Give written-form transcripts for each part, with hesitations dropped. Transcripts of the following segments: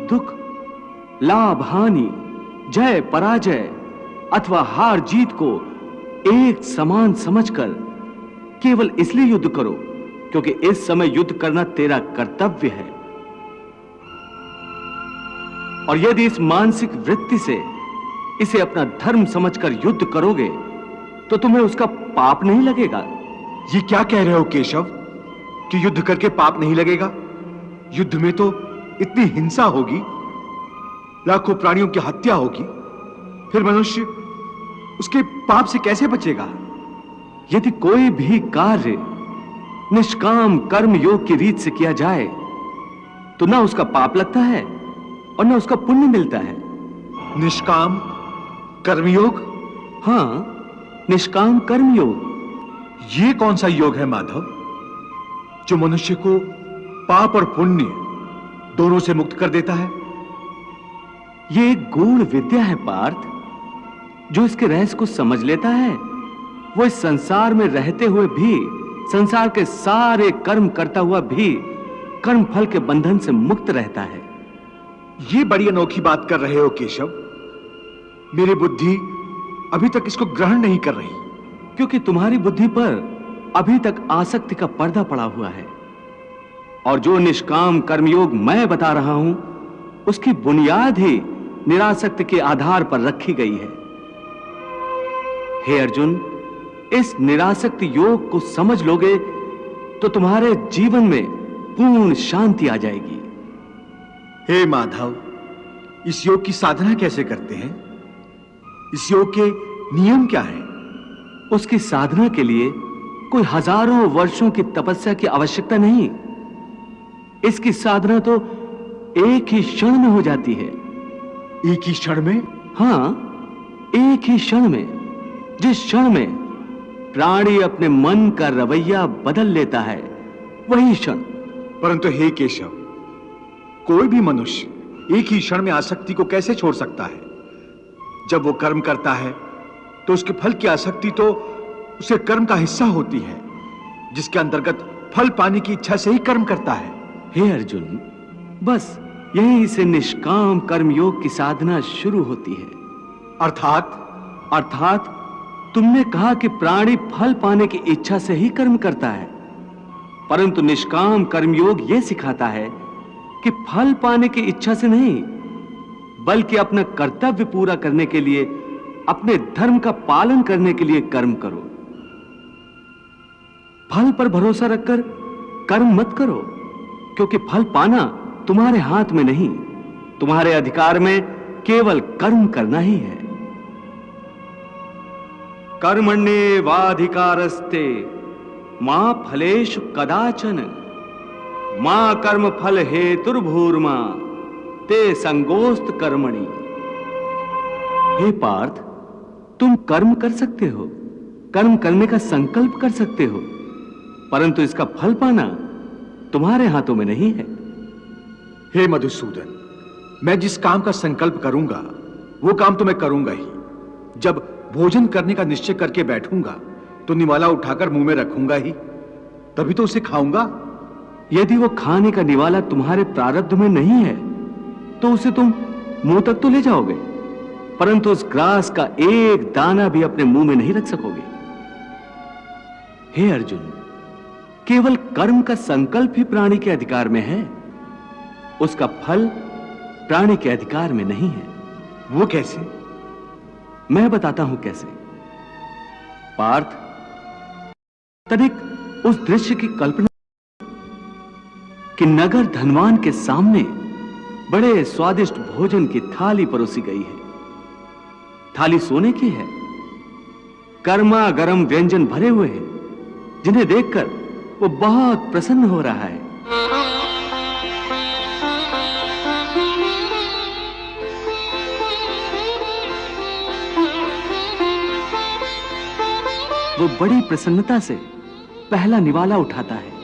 दुख, लाभ हानि, जय पराजय अथवा हार जीत को एक समान समझकर केवल इसलिए युद्ध करो क्योंकि इस समय युद्ध करना तेरा कर्तव्य है। और यदि इस मानसिक वृत्ति से इसे अपना धर्म समझकर युद्ध करोगे तो तुम्हें उसका पाप नहीं लगेगा। ये क्या कह रहे हो केशव कि युद्ध करके पाप नहीं लगेगा? युद्ध में तो इतनी हिंसा होगी, लाखों प्राणियों की हत्या होगी, फिर मनुष्य उसके पाप से कैसे बचेगा? यदि कोई भी कार्य निष्काम कर्म योग की रीत से किया जाए तो ना उसका पाप लगता है और ना उसका पुण्य मिलता है। निष्काम कर्मयोग? हाँ, निष्काम कर्मयोग। ये कौन सा योग है माधव जो मनुष्य को पाप और पुण्य दोनों से मुक्त कर देता है? ये एक गूढ़ विद्या है पार्थ। जो इसके रहस्य को समझ लेता है वो इस संसार में रहते हुए भी, संसार के सारे कर्म करता हुआ भी कर्म फल के बंधन से मुक्त रहता है। ये बड़ी अनोखी बात कर रहे हो केशव। मेरी बुद्धि अभी तक इसको ग्रहण नहीं कर रही। क्योंकि तुम्हारी बुद्धि पर अभी तक आसक्ति का पर्दा पड़ा हुआ है। और जो निष्काम कर्मयोग मैं बता रहा हूं उसकी बुनियाद ही निरासक्ति के आधार पर रखी गई है। हे अर्जुन, इस निरासक्ति योग को समझ लोगे तो तुम्हारे जीवन में पूर्ण शांति आ जाएगी। हे माधव, इस योग की साधना कैसे करते हैं? इस योग के नियम क्या हैं? उसकी साधना के लिए कोई हजारों वर्षों की तपस्या की आवश्यकता नहीं। इसकी साधना तो एक ही क्षण में हो जाती है। एक ही क्षण में? हां, एक ही क्षण में। जिस क्षण में प्राणी अपने मन का रवैया बदल लेता है वही क्षण। परंतु हे केशव, कोई भी मनुष्य एक ही क्षण में आसक्ति को कैसे छोड़ सकता है? जब वो कर्म करता है तो उसके फल की आसक्ति तो उसे कर्म का हिस्सा होती है, जिसके अंतर्गत फल पाने की इच्छा से ही कर्म करता है। हे अर्जुन, बस यहीं से निष्काम कर्मयोग की साधना शुरू होती है। अर्थात तुमने कहा कि प्राणी फल पाने की इच्छा से ही कर्म करता है, परंतु निष्काम कर्मयोग यह सिखाता है कि फल पाने की इच्छा से नहीं, बल्कि अपना कर्तव्य पूरा करने के लिए, अपने धर्म का पालन करने के लिए कर्म करो। फल पर भरोसा रखकर कर्म मत करो, क्योंकि फल पाना तुम्हारे हाथ में नहीं, तुम्हारे अधिकार में केवल कर्म करना ही है। कर्मण्येवाधिकारस्ते मां फलेषु कदाचन मां कर्म फल हेतुर्भूर्मा ते संगोस्त कर्मणि। हे पार्थ, तुम कर्म कर सकते हो, कर्म करने का संकल्प कर सकते हो, परंतु इसका फल पाना तुम्हारे हाथों में नहीं है। हे मधुसूदन, मैं जिस काम का संकल्प करूंगा वो काम तो मैं करूंगा ही। जब भोजन करने का निश्चय करके बैठूंगा तो निवाला उठाकर मुंह में रखूंगा ही, तभी तो उसे खाऊंगा। यदि वो खाने का निवाला तुम्हारे प्रारब्ध में नहीं है तो उसे तुम मुंह तक तो ले जाओगे, परंतु उस ग्रास का एक दाना भी अपने मुंह में नहीं रख सकोगे। हे अर्जुन, केवल कर्म का संकल्प ही प्राणी के अधिकार में है, उसका फल प्राणी के अधिकार में नहीं है। वो कैसे? मैं बताता हूं कैसे। पार्थ, तनिक उस दृश्य की कल्पना कि नगर धनवान के सामने बड़े स्वादिष्ट भोजन की थाली परोसी गई है। थाली सोने की है, गर्मा गर्म व्यंजन भरे हुए हैं, जिन्हें देखकर वो बहुत प्रसन्न हो रहा है। वो बड़ी प्रसन्नता से पहला निवाला उठाता है।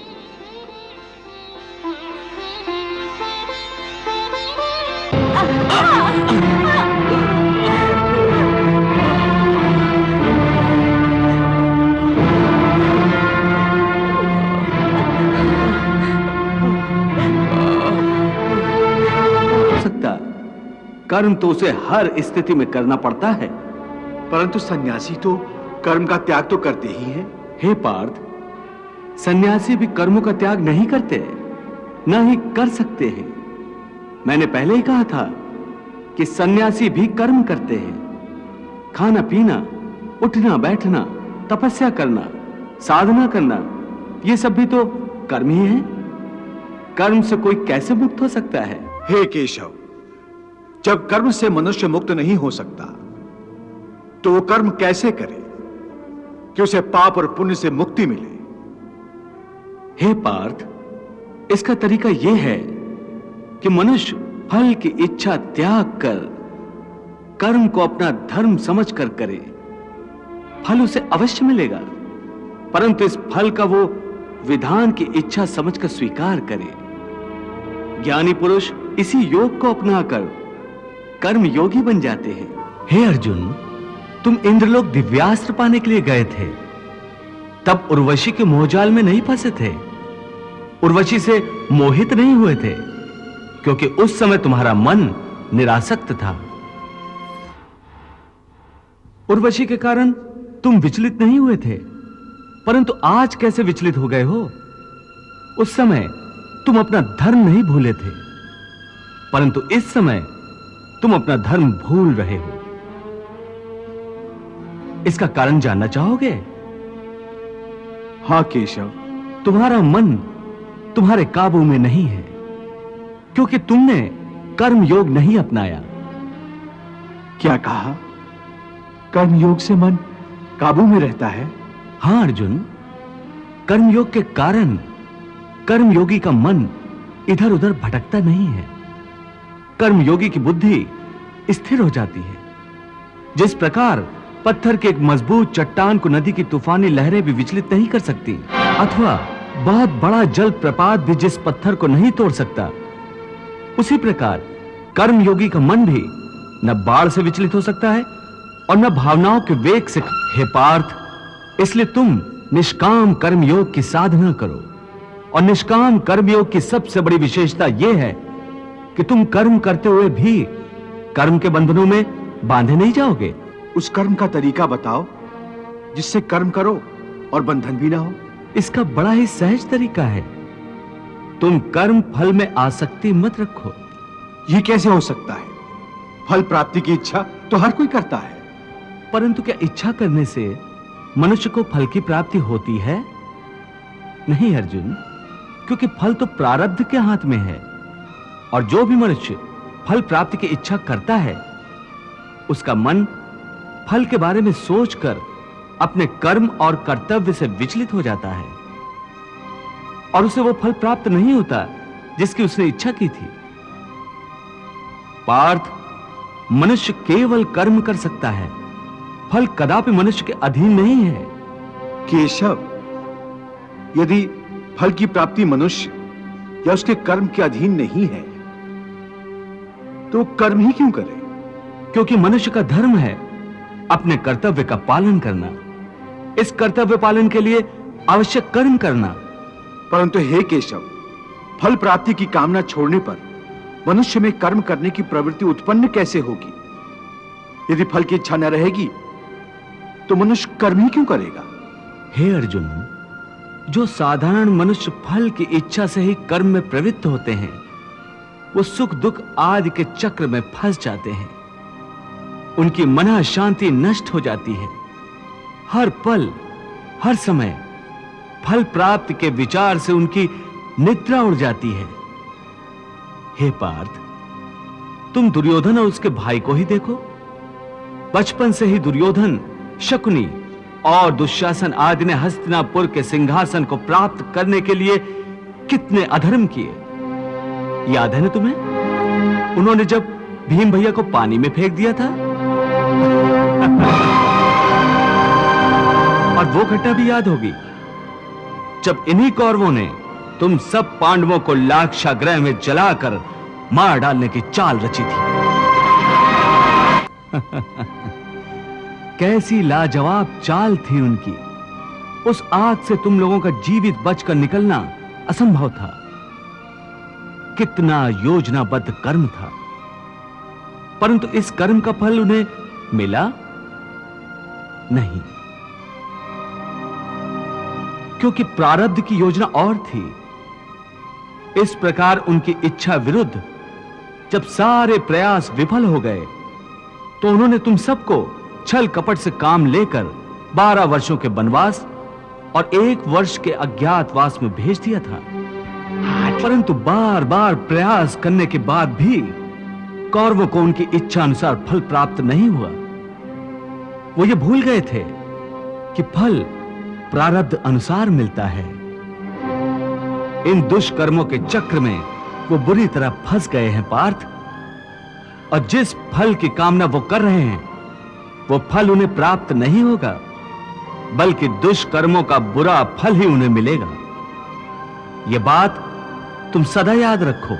कर्म तो उसे हर स्थिति में करना पड़ता है। परंतु सन्यासी तो कर्म का त्याग तो करते ही हैं। हे पार्थ, सन्यासी भी कर्मों का त्याग नहीं करते, ना ही कर सकते हैं। मैंने पहले ही कहा था कि सन्यासी भी कर्म करते हैं। खाना पीना, उठना बैठना, तपस्या करना, साधना करना, ये सब भी तो कर्म ही है। कर्म से कोई कैसे मुक्त हो सकता है? हे केशव, जब कर्म से मनुष्य मुक्त नहीं हो सकता तो वो कर्म कैसे करे कि उसे पाप और पुण्य से मुक्ति मिले? हे पार्थ, इसका तरीका यह है कि मनुष्य फल की इच्छा त्याग कर कर्म को अपना धर्म समझकर करे। फल उसे अवश्य मिलेगा, परंतु इस फल का वो विधान की इच्छा समझकर स्वीकार करे। ज्ञानी पुरुष इसी योग को अपनाकर कर्म योगी बन जाते हैं। हे अर्जुन, तुम इंद्रलोक दिव्यास्त्र पाने के लिए गए थे, तब उर्वशी के मोहजाल में नहीं फंसे थे, उर्वशी से मोहित नहीं हुए थे, क्योंकि उस समय तुम्हारा मन निरासक्त था। उर्वशी के कारण तुम विचलित नहीं हुए थे, परंतु आज कैसे विचलित हो गए हो? उस समय तुम अपना धर्म नहीं भूले थे, परंतु इस समय तुम अपना धर्म भूल रहे हो। इसका कारण जानना चाहोगे? हां केशव। तुम्हारा मन तुम्हारे काबू में नहीं है, क्योंकि तुमने कर्म योग नहीं अपनाया। क्या कहा? कर्म योग से मन काबू में रहता है? हां अर्जुन, कर्म योग के कारण कर्मयोगी का मन इधर उधर भटकता नहीं है। कर्मयोगी की बुद्धि स्थिर हो जाती है। जिस प्रकार पत्थर के एक मजबूत चट्टान को नदी की तूफानी लहरें भी विचलित नहीं कर सकती, अथवा बहुत बड़ा जल प्रपात भी जिस पत्थर को नहीं तोड़ सकता, उसी प्रकार कर्मयोगी का मन भी न बाढ़ से विचलित हो सकता है और न भावनाओं के वेग से। हे पार्थ, इसलिए तुम निष्काम कर्मयोग की साधना करो। और निष्काम कर्मयोग की सबसे बड़ी विशेषता यह है कि तुम कर्म करते हुए भी कर्म के बंधनों में बांधे नहीं जाओगे। उस कर्म का तरीका बताओ जिससे कर्म करो और बंधन भी ना हो। इसका बड़ा ही सहज तरीका है। तुम कर्म फल में आसक्ति मत रखो। यह कैसे हो सकता है? फल प्राप्ति की इच्छा तो हर कोई करता है। परंतु क्या इच्छा करने से मनुष्य को फल की प्राप्ति होती है? नहीं अर्जुन, क्योंकि फल तो प्रारब्ध के हाथ में है। और जो भी मनुष्य फल प्राप्ति की इच्छा करता है, उसका मन फल के बारे में सोचकर अपने कर्म और कर्तव्य से विचलित हो जाता है और उसे वो फल प्राप्त नहीं होता जिसकी उसने इच्छा की थी। पार्थ, मनुष्य केवल कर्म कर सकता है, फल कदापि मनुष्य के अधीन नहीं है। केशव, यदि फल की प्राप्ति मनुष्य या उसके कर्म के अधीन नहीं है तो कर्म ही क्यों करे? क्योंकि मनुष्य का धर्म है अपने कर्तव्य का पालन करना। इस कर्तव्य पालन के लिए आवश्यक कर्म करना। परंतु हे केशव, फल प्राप्ति की कामना छोड़ने पर मनुष्य में कर्म करने की प्रवृत्ति उत्पन्न कैसे होगी? यदि फल की इच्छा न रहेगी तो मनुष्य कर्म ही क्यों करेगा? हे अर्जुन, जो साधारण मनुष्य फल की इच्छा से ही कर्म में प्रवृत्त होते हैं, वो सुख दुख आदि के चक्र में फंस जाते हैं। उनकी मन शांति नष्ट हो जाती है। हर पल हर समय फल प्राप्ति के विचार से उनकी निद्रा उड़ जाती है। हे पार्थ, तुम दुर्योधन और उसके भाई को ही देखो। बचपन से ही दुर्योधन, शकुनी और दुशासन आदि ने हस्तिनापुर के सिंहासन को प्राप्त करने के लिए कितने अधर्म किए, याद है ना तुम्हें? उन्होंने जब भीम भैया को पानी में फेंक दिया था और वो घटना भी याद होगी जब इन्हीं कौरवों ने तुम सब पांडवों को लाक्षागृह में जलाकर मार डालने की चाल रची थी। कैसी लाजवाब चाल थी उनकी। उस आग से तुम लोगों का जीवित बचकर निकलना असंभव था। कितना योजनाबद्ध कर्म था। परंतु इस कर्म का फल उन्हें मिला नहीं, क्योंकि प्रारब्ध की योजना और थी। इस प्रकार उनकी इच्छा विरुद्ध जब सारे प्रयास विफल हो गए तो उन्होंने तुम सबको छल कपट से काम लेकर 12 वर्षों के वनवास और 1 वर्ष के अज्ञातवास में भेज दिया था। परंतु बार बार प्रयास करने के बाद भी कौरवों को उनकी इच्छा अनुसार फल प्राप्त नहीं हुआ। वो ये भूल गए थे कि फल प्रारब्ध अनुसार मिलता है। इन दुष्कर्मों के चक्र में वो बुरी तरह फंस गए हैं पार्थ, और जिस फल की कामना वो कर रहे हैं वो फल उन्हें प्राप्त नहीं होगा, बल्कि दुष्कर्मों का बुरा फल ही उन्हें मिलेगा। यह बात तुम सदा याद रखो।